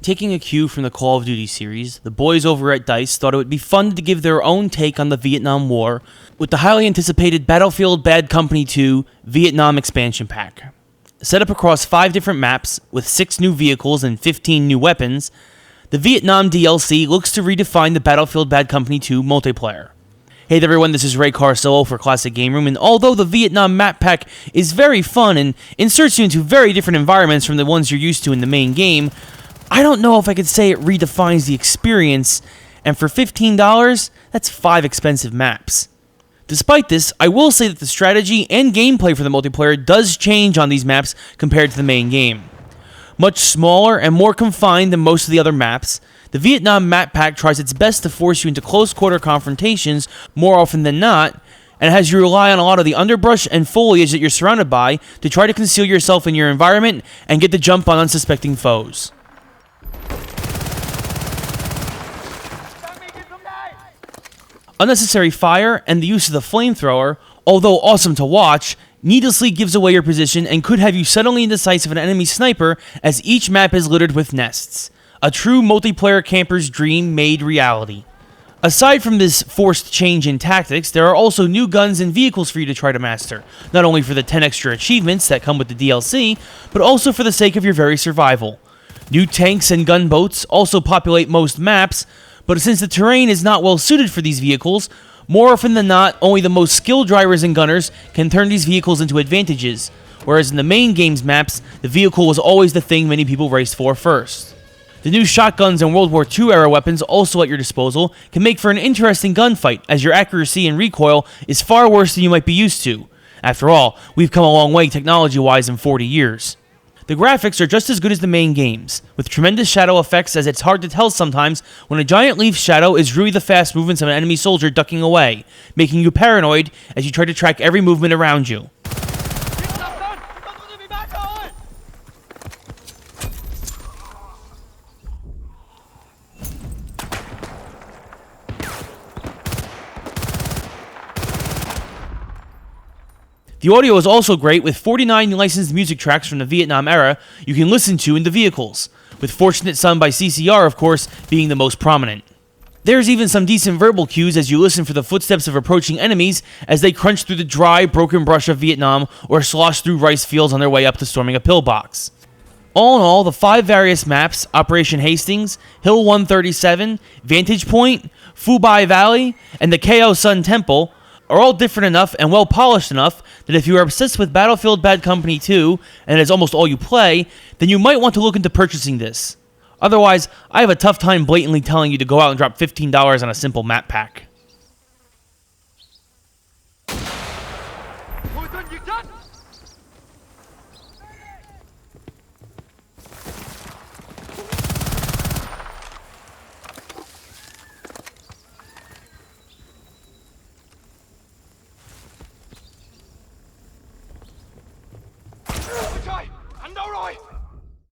Taking a cue from the Call of Duty series, the boys over at DICE thought it would be fun to give their own take on the Vietnam War with the highly anticipated Battlefield Bad Company 2 Vietnam Expansion Pack. Set up across 5 different maps with 6 new vehicles and 15 new weapons, the Vietnam DLC looks to redefine the Battlefield Bad Company 2 multiplayer. Hey there everyone, this is Ray Carcillo for Classic Game Room, and although the Vietnam map pack is very fun and inserts you into very different environments from the ones you're used to in the main game, I don't know if I could say it redefines the experience, and for $15, that's 5 expensive maps. Despite this, I will say that the strategy and gameplay for the multiplayer does change on these maps compared to the main game. Much smaller and more confined than most of the other maps, the Vietnam map pack tries its best to force you into close-quarter confrontations more often than not, and has you rely on a lot of the underbrush and foliage that you're surrounded by to try to conceal yourself in your environment and get the jump on unsuspecting foes. Unnecessary fire and the use of the flamethrower, although awesome to watch, needlessly gives away your position and could have you suddenly in the sights of an enemy sniper, as each map is littered with nests. A true multiplayer camper's dream made reality. Aside from this forced change in tactics, there are also new guns and vehicles for you to try to master, not only for the 10 extra achievements that come with the DLC, but also for the sake of your very survival. New tanks and gunboats also populate most maps, but since the terrain is not well suited for these vehicles, more often than not, only the most skilled drivers and gunners can turn these vehicles into advantages, whereas in the main game's maps, the vehicle was always the thing many people raced for first. The new shotguns and World War II era weapons also at your disposal can make for an interesting gunfight, as your accuracy and recoil is far worse than you might be used to. After all, we've come a long way technology-wise in 40 years. The graphics are just as good as the main games, with tremendous shadow effects, as it's hard to tell sometimes when a giant leaf shadow is really the fast movements of an enemy soldier ducking away, making you paranoid as you try to track every movement around you. The audio is also great, with 49 licensed music tracks from the Vietnam era you can listen to in the vehicles, with Fortunate Son by CGR, of course, being the most prominent. There's even some decent verbal cues as you listen for the footsteps of approaching enemies as they crunch through the dry, broken brush of Vietnam or slosh through rice fields on their way up to storming a pillbox. All in all, the 5 various maps, Operation Hastings, Hill 137, Vantage Point, Phu Bai Valley, and the Kao Sun Temple, are all different enough and well polished enough that if you are obsessed with Battlefield Bad Company 2, and it is almost all you play, then you might want to look into purchasing this. Otherwise, I have a tough time blatantly telling you to go out and drop $15 on a simple map pack.